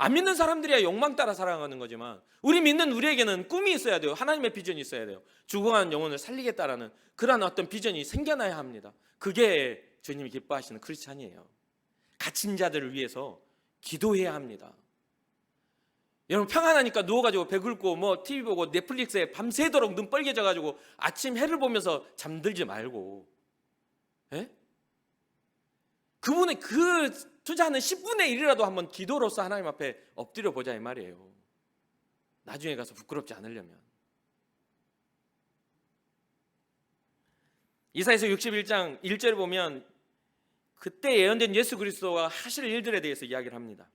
안 믿는 사람들이야 욕망 따라 살아가는 거지만 우리 믿는 우리에게는 꿈이 있어야 돼요. 하나님의 비전이 있어야 돼요. 죽어가는 영혼을 살리겠다라는 그러한 어떤 비전이 생겨나야 합니다. 그게 주님이 기뻐하시는 크리스찬이에요. 갇힌 자들을 위해서 기도해야 합니다. 여러분 평안하니까 누워가지고 배 긁고 뭐 TV 보고 넷플릭스에 밤새도록 눈 빨개져가지고 아침 해를 보면서 잠들지 말고, 예? 그분의 그 투자하는 10분의 1이라도 한번 기도로서 하나님 앞에 엎드려 보자 이 말이에요. 나중에 가서 부끄럽지 않으려면. 이사야서 61장 1절을 보면 그때 예언된 예수 그리스도가 하실 일들에 대해서 이야기를 합니다.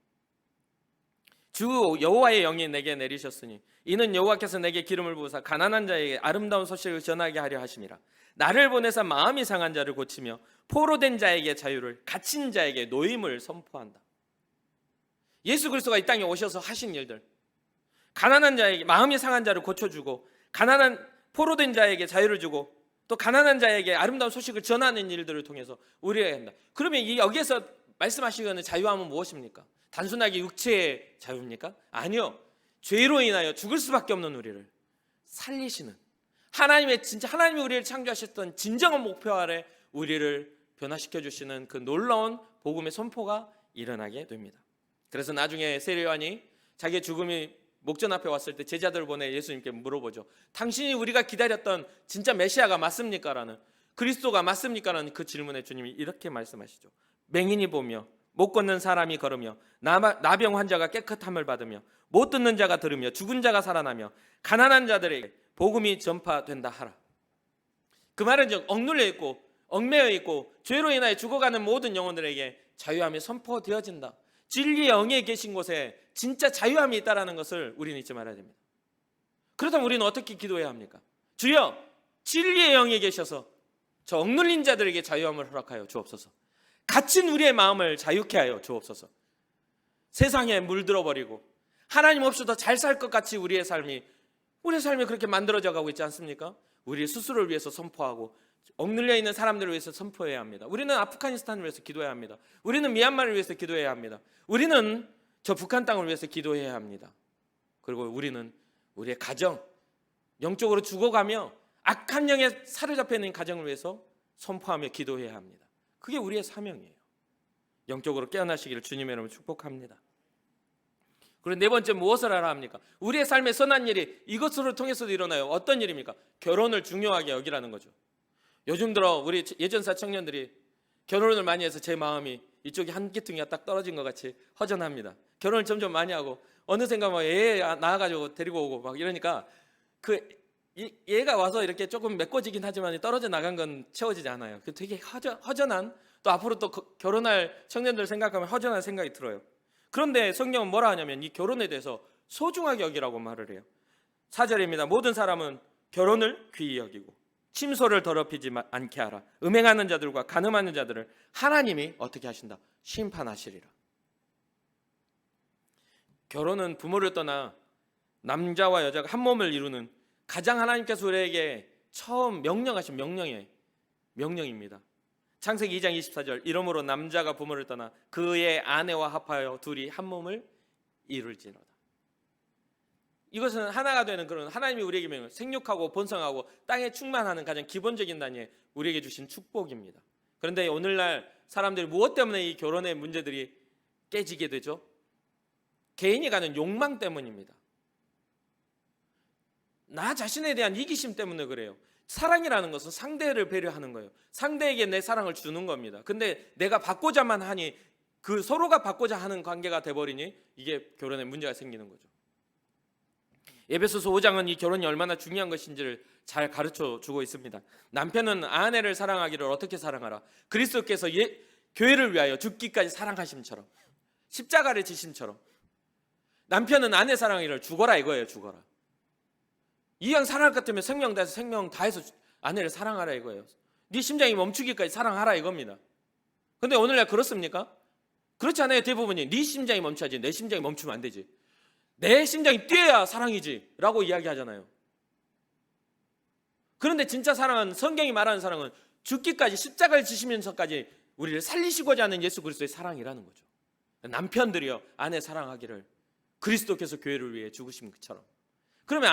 주 여호와의 영이 내게 내리셨으니 이는 여호와께서 내게 기름을 부으사 가난한 자에게 아름다운 소식을 전하게 하려 하심이라. 나를 보내사 마음이 상한 자를 고치며 포로된 자에게 자유를, 갇힌 자에게 노임을 선포한다. 예수 그리스도가 이 땅에 오셔서 하신 일들, 가난한 자에게, 마음이 상한 자를 고쳐주고 가난한 포로된 자에게 자유를 주고 또 가난한 자에게 아름다운 소식을 전하는 일들을 통해서 우리에게 한다. 그러면 여기에서 말씀하시는 자유함은 무엇입니까? 단순하게 육체의 자유입니까? 아니요. 죄로 인하여 죽을 수밖에 없는 우리를 살리시는 하나님이 우리를 창조하셨던 진정한 목표 아래 우리를 변화시켜 주시는 그 놀라운 복음의 선포가 일어나게 됩니다. 그래서 나중에 세례 요한이 자기의 죽음이 목전 앞에 왔을 때 제자들을 보내 예수님께 물어보죠. 당신이 우리가 기다렸던 진짜 메시아가 맞습니까? 라는, 그리스도가 맞습니까? 라는 그 질문에 주님이 이렇게 말씀하시죠. 맹인이 보며 못 걷는 사람이 걸으며 나병 환자가 깨끗함을 받으며 못 듣는 자가 들으며 죽은 자가 살아나며 가난한 자들에게 복음이 전파된다 하라. 그 말은 즉 억눌려 있고 얽매여 있고 죄로 인하여 죽어가는 모든 영혼들에게 자유함이 선포되어진다. 진리의 영에 계신 곳에 진짜 자유함이 있다는 것을 우리는 잊지 말아야 됩니다. 그렇다면 우리는 어떻게 기도해야 합니까? 주여 진리의 영이 계셔서 저 억눌린 자들에게 자유함을 허락하여 주옵소서. 갇힌 우리의 마음을 자유케 하여 주옵소서. 세상에 물들어버리고 하나님 없이도 잘 살 것 같이 우리의 삶이 그렇게 만들어져 가고 있지 않습니까? 우리 스스로를 위해서 선포하고 억눌려 있는 사람들을 위해서 선포해야 합니다. 우리는 아프가니스탄을 위해서 기도해야 합니다. 우리는 미얀마를 위해서 기도해야 합니다. 우리는 저 북한 땅을 위해서 기도해야 합니다. 그리고 우리는 우리의 가정, 영적으로 죽어가며 악한 영에 사로잡혀 있는 가정을 위해서 선포하며 기도해야 합니다. 그게 우리의 사명이에요. 영적으로 깨어나시기를 주님의 이름으로 축복합니다. 그리고 네 번째, 무엇을 하라 합니까? 우리의 삶에 선한 일이 이것으로 통해서도 일어나요. 어떤 일입니까? 결혼을 중요하게 여기라는 거죠. 요즘 들어 우리 예전사 청년들이 결혼을 많이 해서 제 마음이 이쪽에 한 기퉁이가 딱 떨어진 것 같이 허전합니다. 결혼을 점점 많이 하고 어느샌가 막 애 낳아가지고 데리고 오고 막 이러니까 얘가 와서 이렇게 조금 메꿔지긴 하지만 떨어져 나간 건 채워지지 않아요. 되게 허전한, 또 앞으로 또 결혼할 청년들 생각하면 허전한 생각이 들어요. 그런데 성경은 뭐라 하냐면 이 결혼에 대해서 소중하게 여기라고 말을 해요. 4절입니다. 모든 사람은 결혼을 귀히 여기고 침소를 더럽히지 않게 하라. 음행하는 자들과 간음하는 자들을 하나님이 어떻게 하신다? 심판하시리라. 결혼은 부모를 떠나 남자와 여자가 한 몸을 이루는 가장 하나님께서 우리에게 처음 명령하신 명령입니다. 창세기 2장 24절, 이러므로 남자가 부모를 떠나 그의 아내와 합하여 둘이 한 몸을 이룰지로다. 이것은 하나가 되는 그런 하나님이 우리에게 명령, 생육하고 번성하고 땅에 충만하는 가장 기본적인 단위에 우리에게 주신 축복입니다. 그런데 오늘날 사람들이 무엇 때문에 이 결혼의 문제들이 깨지게 되죠? 개인이 가는 욕망 때문입니다. 나 자신에 대한 이기심 때문에 그래요. 사랑이라는 것은 상대를 배려하는 거예요. 상대에게 내 사랑을 주는 겁니다. 근데 내가 받고자만 하니 그 서로가 받고자 하는 관계가 돼버리니 이게 결혼에 문제가 생기는 거죠. 에베소서 5장은 이 결혼이 얼마나 중요한 것인지를 잘 가르쳐 주고 있습니다. 남편은 아내를 사랑하기를 어떻게 사랑하라? 그리스도께서 교회를 위하여 죽기까지 사랑하심처럼, 십자가를 지심처럼. 남편은 아내 사랑하기를 죽어라 이거예요. 죽어라. 이왕 사랑할 것 같으면 생명 다해서 생명 다해서 아내를 사랑하라 이거예요. 네 심장이 멈추기까지 사랑하라 이겁니다. 근데 오늘날 그렇습니까? 그렇지 않아요. 대부분이 네 심장이 멈춰야지 내 심장이 멈추면 안 되지. 내 심장이 뛰어야 사랑이지 라고 이야기하잖아요. 그런데 진짜 사랑은, 성경이 말하는 사랑은 죽기까지 십자가를 지시면서까지 우리를 살리시고자 하는 예수 그리스도의 사랑이라는 거죠. 남편들이요, 아내 사랑하기를 그리스도께서 교회를 위해 죽으신 것처럼. 그러면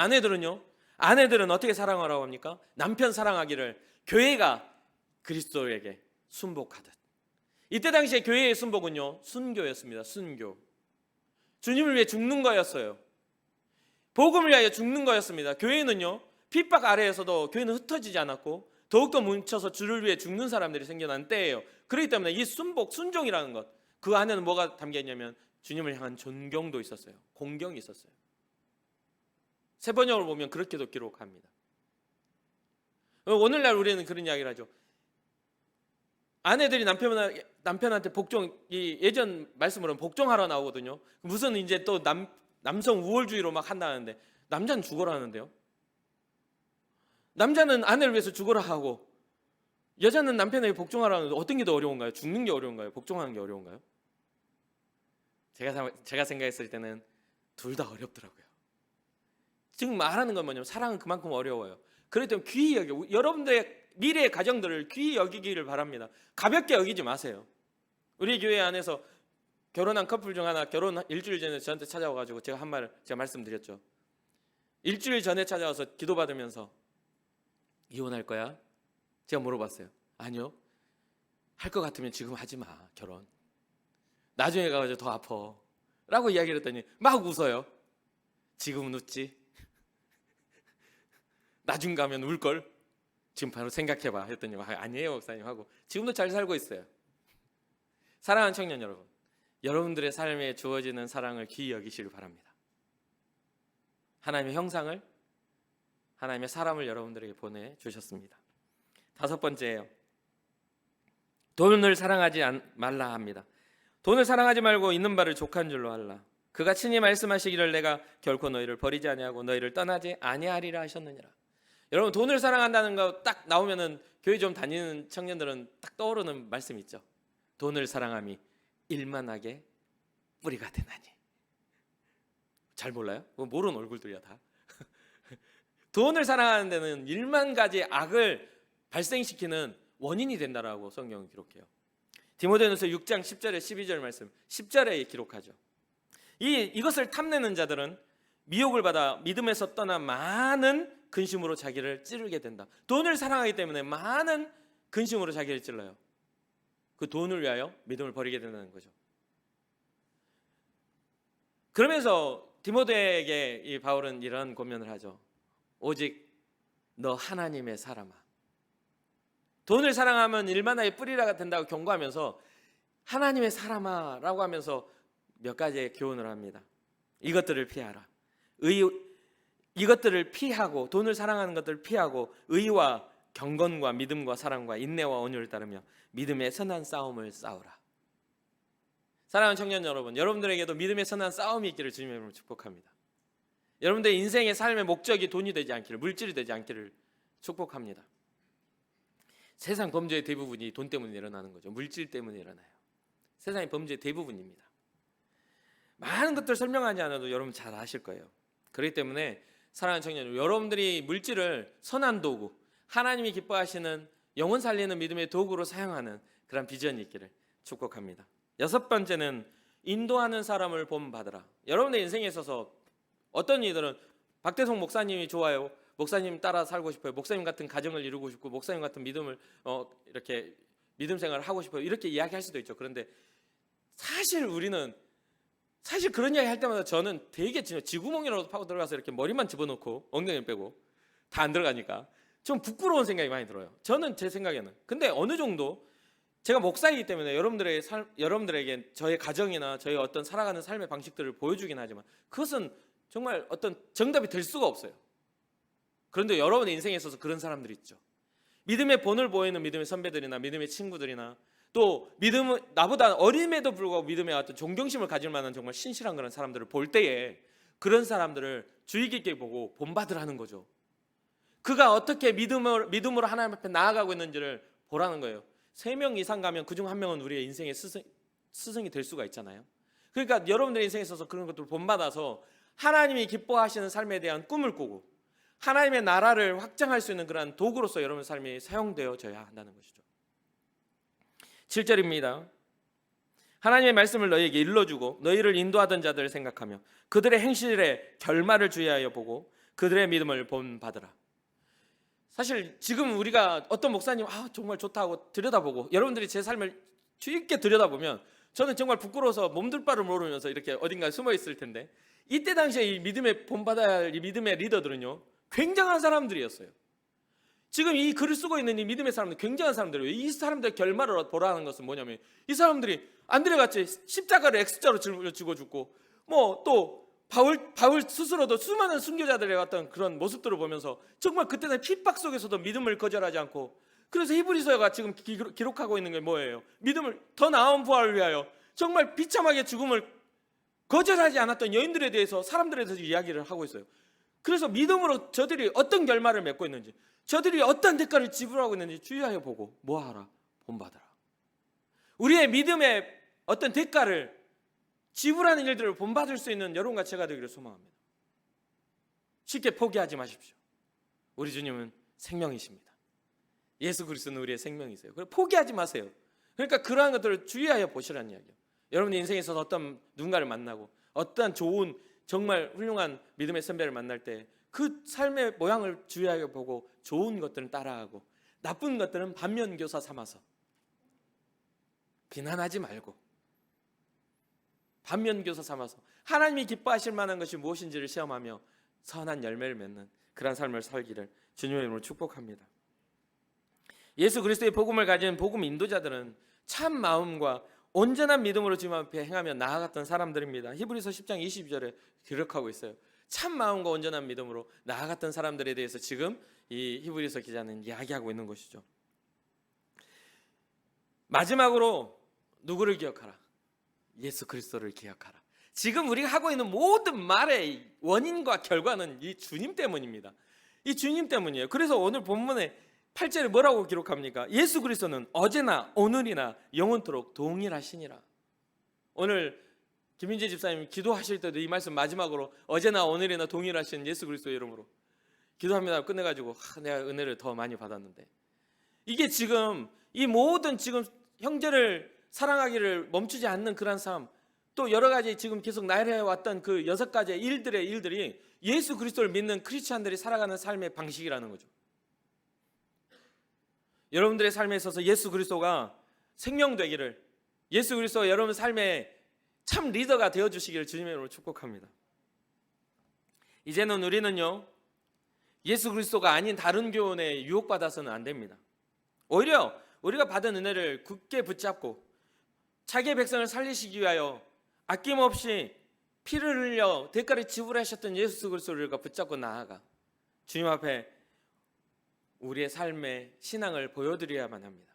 아내들은 어떻게 사랑하라고 합니까? 남편 사랑하기를 교회가 그리스도에게 순복하듯. 이때 당시에 교회의 순복은요, 순교였습니다. 순교. 주님을 위해 죽는 거였어요. 복음을 위하여 죽는 거였습니다. 교회는요, 핍박 아래에서도 교회는 흩어지지 않았고 더욱더 뭉쳐서 주를 위해 죽는 사람들이 생겨난 때예요. 그렇기 때문에 이 순복, 순종이라는 것, 그 안에는 뭐가 담겨있냐면 주님을 향한 존경도 있었어요. 공경이 있었어요. 세번역을 보면 그렇게도 기록합니다. 오늘날 우리는 그런 이야기를 하죠. 아내들이 남편한테 예전 말씀으로는 복종하러 나오거든요. 무슨 이제 또 남성 우월주의로 막 한다는데, 남자는 죽어라 하는데요. 남자는 아내를 위해서 죽어라 하고 여자는 남편에게 복종하라 하는데 어떤 게 더 어려운가요? 죽는 게 어려운가요? 복종하는 게 어려운가요? 제가 생각했을 때는 둘 다 어렵더라고요. 지금 말하는 건 뭐냐면 사랑은 그만큼 어려워요. 그렇기 때문에 귀히 여기고, 여러분들의 미래의 가정들을 귀히 여기기를 바랍니다. 가볍게 여기지 마세요. 우리 교회 안에서 결혼한 커플 중 하나 결혼 일주일 전에 저한테 찾아와가지고 제가 말씀드렸죠. 일주일 전에 찾아와서 기도받으면서 이혼할 거야? 제가 물어봤어요. 아니요. 할 것 같으면 지금 하지 마, 결혼. 나중에 가가지고 더 아파 라고 이야기를 했더니 막 웃어요. 지금은 웃지, 나중 가면 울걸, 지금 바로 생각해봐 했더니 아니에요 목사님 하고 지금도 잘 살고 있어요. 사랑하는 청년 여러분, 여러분들의 삶에 주어지는 사랑을 귀히 여기시길 바랍니다. 하나님의 형상을, 하나님의 사람을 여러분들에게 보내주셨습니다. 다섯 번째예요. 돈을 사랑하지 말라 합니다. 돈을 사랑하지 말고 있는 바를 족한 줄로 알라. 그가 친히 말씀하시기를 내가 결코 너희를 버리지 아니하고 너희를 떠나지 아니하리라 하셨느니라. 여러분, 돈을 사랑한다는 거 딱 나오면은 교회 좀 다니는 청년들은 딱 떠오르는 말씀 있죠. 돈을 사랑함이 일만하게 뿌리가 되나니. 잘 몰라요? 모르는 얼굴들이야 다. 돈을 사랑하는 데는 1만 가지 악을 발생시키는 원인이 된다라고 성경은 기록해요. 디모데전서 6장 10절에 12절 말씀 10절에 기록하죠. 이것을 탐내는 자들은 미혹을 받아 믿음에서 떠나 많은 근심으로 자기를 찌르게 된다. 돈을 사랑하기 때문에 많은 근심으로 자기를 찔러요. 그 돈을 위하여 믿음을 버리게 된다는 거죠. 그러면서 디모데에게 이 바울은 이런 권면을 하죠. 오직 너 하나님의 사람아. 돈을 사랑하면 일만하게 뿌리가 된다고 경고하면서 하나님의 사람아 라고 하면서 몇 가지의 교훈을 합니다. 이것들을 피하라. 이것들을 피하고, 돈을 사랑하는 것들을 피하고 의와 경건과 믿음과 사랑과 인내와 온유를 따르며 믿음의 선한 싸움을 싸우라. 사랑하는 청년 여러분, 여러분들에게도 믿음의 선한 싸움이 있기를 주님의 이름으로 축복합니다. 여러분들의 인생의 삶의 목적이 돈이 되지 않기를, 물질이 되지 않기를 축복합니다. 세상 범죄의 대부분이 돈 때문에 일어나는 거죠. 물질 때문에 일어나요. 세상의 범죄의 대부분입니다. 많은 것들 설명하지 않아도 여러분 잘 아실 거예요. 그렇기 때문에 사랑하는 청년, 여러분들이 물질을 선한 도구, 하나님이 기뻐하시는 영혼 살리는 믿음의 도구로 사용하는 그런 비전이 있기를 축복합니다. 6번째는 인도하는 사람을 본받으라. 여러분의 인생에 있어서 어떤 이들은 박대성 목사님이 좋아요. 목사님 따라 살고 싶어요. 목사님 같은 가정을 이루고 싶고 목사님 같은 믿음을 이렇게 믿음 생활을 하고 싶어요. 이렇게 이야기할 수도 있죠. 그런데 우리는 그런 이야기 할 때마다 저는 되게 지구멍이라도 파고 들어가서 이렇게 머리만 집어넣고 엉덩이를 빼고 다 안 들어가니까 좀 부끄러운 생각이 많이 들어요. 저는 제 생각에는. 근데 어느 정도 제가 목사이기 때문에 여러분들에게 저의 가정이나 저의 어떤 살아가는 삶의 방식들을 보여주긴 하지만 그것은 정말 어떤 정답이 될 수가 없어요. 그런데 여러분의 인생에 있어서 그런 사람들이 있죠. 믿음의 본을 보이는 믿음의 선배들이나 믿음의 친구들이나 또 믿음은 나보다 어림에도 불구하고 믿음의 어떤 존경심을 가질 만한 정말 신실한 그런 사람들을 볼 때에 그런 사람들을 주의 깊게 보고 본받으라는 거죠. 그가 어떻게 믿음으로 하나님 앞에 나아가고 있는지를 보라는 거예요. 3명 이상 가면 그중 1명은 우리의 인생의 스승이 될 수가 있잖아요. 그러니까 여러분들의 인생에 있어서 그런 것들을 본받아서 하나님이 기뻐하시는 삶에 대한 꿈을 꾸고 하나님의 나라를 확장할 수 있는 그런 도구로서 여러분의 삶이 사용되어져야 한다는 것이죠. 7절입니다. 하나님의 말씀을 너희에게 일러주고 너희를 인도하던 자들을 생각하며 그들의 행실의 결말을 주의하여 보고 그들의 믿음을 본받으라. 사실 지금 우리가 어떤 목사님 정말 좋다고 들여다보고 여러분들이 제 삶을 주의 깊게 들여다보면 저는 정말 부끄러워서 몸둘 바를 모르면서 이렇게 어딘가에 숨어 있을 텐데 이때 당시에 이 믿음의 본받아야 할 이 믿음의 리더들은요 굉장한 사람들이었어요. 지금 이 글을 쓰고 있는 이 믿음의 사람들 굉장한 사람들이에요. 이 사람들의 결말을 보라는 것은 뭐냐면 이 사람들이 안드레같이 십자가를 X자로 쥐고 죽고 또 바울 스스로도 수많은 순교자들의 어떤 그런 모습들을 보면서 정말 그때는 핍박 속에서도 믿음을 거절하지 않고 그래서 히브리서가 지금 기록하고 있는 게 뭐예요? 믿음을 더 나은 부활을 위하여 정말 비참하게 죽음을 거절하지 않았던 여인들에 대해서 사람들에 대해서 이야기를 하고 있어요. 그래서 믿음으로 저들이 어떤 결말을 맺고 있는지 저들이 어떤 대가를 지불하고 있는지 주의하여 보고 뭐하라? 본받아라. 우리의 믿음의 어떤 대가를 지불하는 일들을 본받을 수 있는 여러분과 제가 되기를 소망합니다. 쉽게 포기하지 마십시오. 우리 주님은 생명이십니다. 예수 그리스도는 우리의 생명이세요. 그래서 포기하지 마세요. 그러니까 그러한 것들을 주의하여 보시라는 이야기예요. 여러분의 인생에 있어서 어떤 누군가를 만나고 어떤 좋은 정말 훌륭한 믿음의 선배를 만날 때 그 삶의 모양을 주의하여 보고 좋은 것들은 따라하고 나쁜 것들은 반면교사 삼아서 비난하지 말고 반면교사 삼아서 하나님이 기뻐하실 만한 것이 무엇인지를 시험하며 선한 열매를 맺는 그런 삶을 살기를 주님의 이름으로 축복합니다. 예수 그리스도의 복음을 가진 복음 인도자들은 참 마음과 온전한 믿음으로 주님 앞에 행하며 나아갔던 사람들입니다. 히브리서 10장 22절에 기록하고 있어요. 참 마음과 온전한 믿음으로 나아갔던 사람들에 대해서 지금 이 히브리서 기자는 이야기하고 있는 것이죠. 마지막으로 누구를 기억하라? 예수 그리스도를 기억하라. 지금 우리가 하고 있는 모든 말의 원인과 결과는 이 주님 때문입니다. 이 주님 때문이에요. 그래서 오늘 본문에 8절에 뭐라고 기록합니까? 예수 그리스도는 어제나 오늘이나 영원토록 동일하시니라. 오늘 김민재 집사님 기도하실 때도 이 말씀 마지막으로 어제나 오늘이나 동일하신 예수 그리스도의 이름으로 기도합니다. 끝내가지고 내가 은혜를 더 많이 받았는데, 이게 지금 이 모든 지금 형제를 사랑하기를 멈추지 않는 그런 삶, 또 여러 가지 지금 계속 나열해왔던 그 6가지의 일들이 예수 그리스도를 믿는 크리스찬들이 살아가는 삶의 방식이라는 거죠. 여러분들의 삶에 있어서 예수 그리스도가 생명되기를, 예수 그리스도가 여러분 삶의 참 리더가 되어주시기를 주님의 이름으로 축복합니다. 이제는 우리는요, 예수 그리스도가 아닌 다른 교훈에 유혹받아서는 안 됩니다. 오히려 우리가 받은 은혜를 굳게 붙잡고 자기의 백성을 살리시기 위하여 아낌없이 피를 흘려 대가를 지불하셨던 예수 그리스도를 붙잡고 나아가 주님 앞에 우리의 삶의 신앙을 보여드려야만 합니다.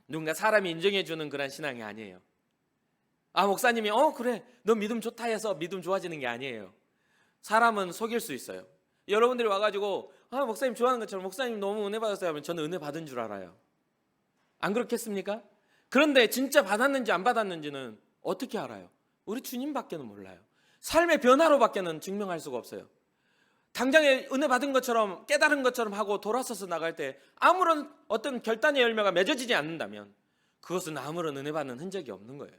누군가 사람이 인정해 주는 그런 신앙이 아니에요. 목사님이 그래 너 믿음 좋다 해서 믿음 좋아지는 게 아니에요. 사람은 속일 수 있어요. 여러분들이 와가지고 목사님 좋아하는 것처럼 목사님 너무 은혜 받았어요 하면 저는 은혜 받은 줄 알아요. 안 그렇겠습니까? 그런데 진짜 받았는지 안 받았는지는 어떻게 알아요? 우리 주님밖에는 몰라요. 삶의 변화로밖에는 증명할 수가 없어요. 당장에 은혜 받은 것처럼 깨달은 것처럼 하고 돌아서서 나갈 때 아무런 어떤 결단의 열매가 맺어지지 않는다면 그것은 아무런 은혜 받는 흔적이 없는 거예요.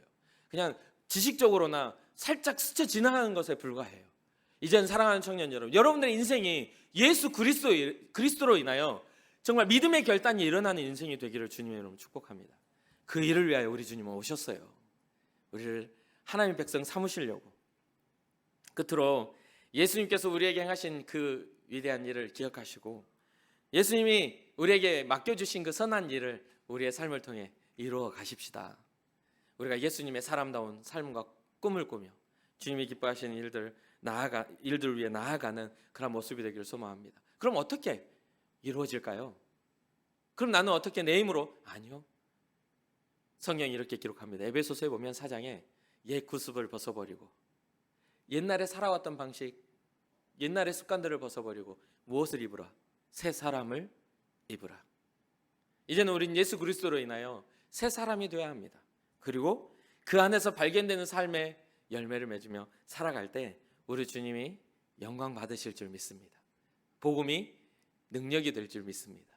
그냥 지식적으로나 살짝 스쳐 지나가는 것에 불과해요. 이젠 사랑하는 청년 여러분, 여러분들의 인생이 예수 그리스도로 인하여 정말 믿음의 결단이 일어나는 인생이 되기를 주님의 이름으로 축복합니다. 그 일을 위하여 우리 주님은 오셨어요. 우리를 하나님 백성 삼으시려고. 끝으로 예수님께서 우리에게 행하신 그 위대한 일을 기억하시고 예수님이 우리에게 맡겨주신 그 선한 일을 우리의 삶을 통해 이루어 가십시다. 우리가 예수님의 사람다운 삶과 꿈을 꾸며 주님이 기뻐하시는 일들 위해 나아가는 그런 모습이 되기를 소망합니다. 그럼 어떻게 이루어질까요? 그럼 나는 어떻게 내 힘으로? 아니요. 성경이 이렇게 기록합니다. 에베소서에 보면 4장에 옛 구습을 벗어버리고 옛날에 살아왔던 방식, 옛날의 습관들을 벗어버리고 무엇을 입으라? 새 사람을 입으라. 이제는 우린 예수 그리스도로 인하여 새 사람이 되어야 합니다. 그리고 그 안에서 발견되는 삶의 열매를 맺으며 살아갈 때 우리 주님이 영광 받으실 줄 믿습니다. 복음이 능력이 될 줄 믿습니다.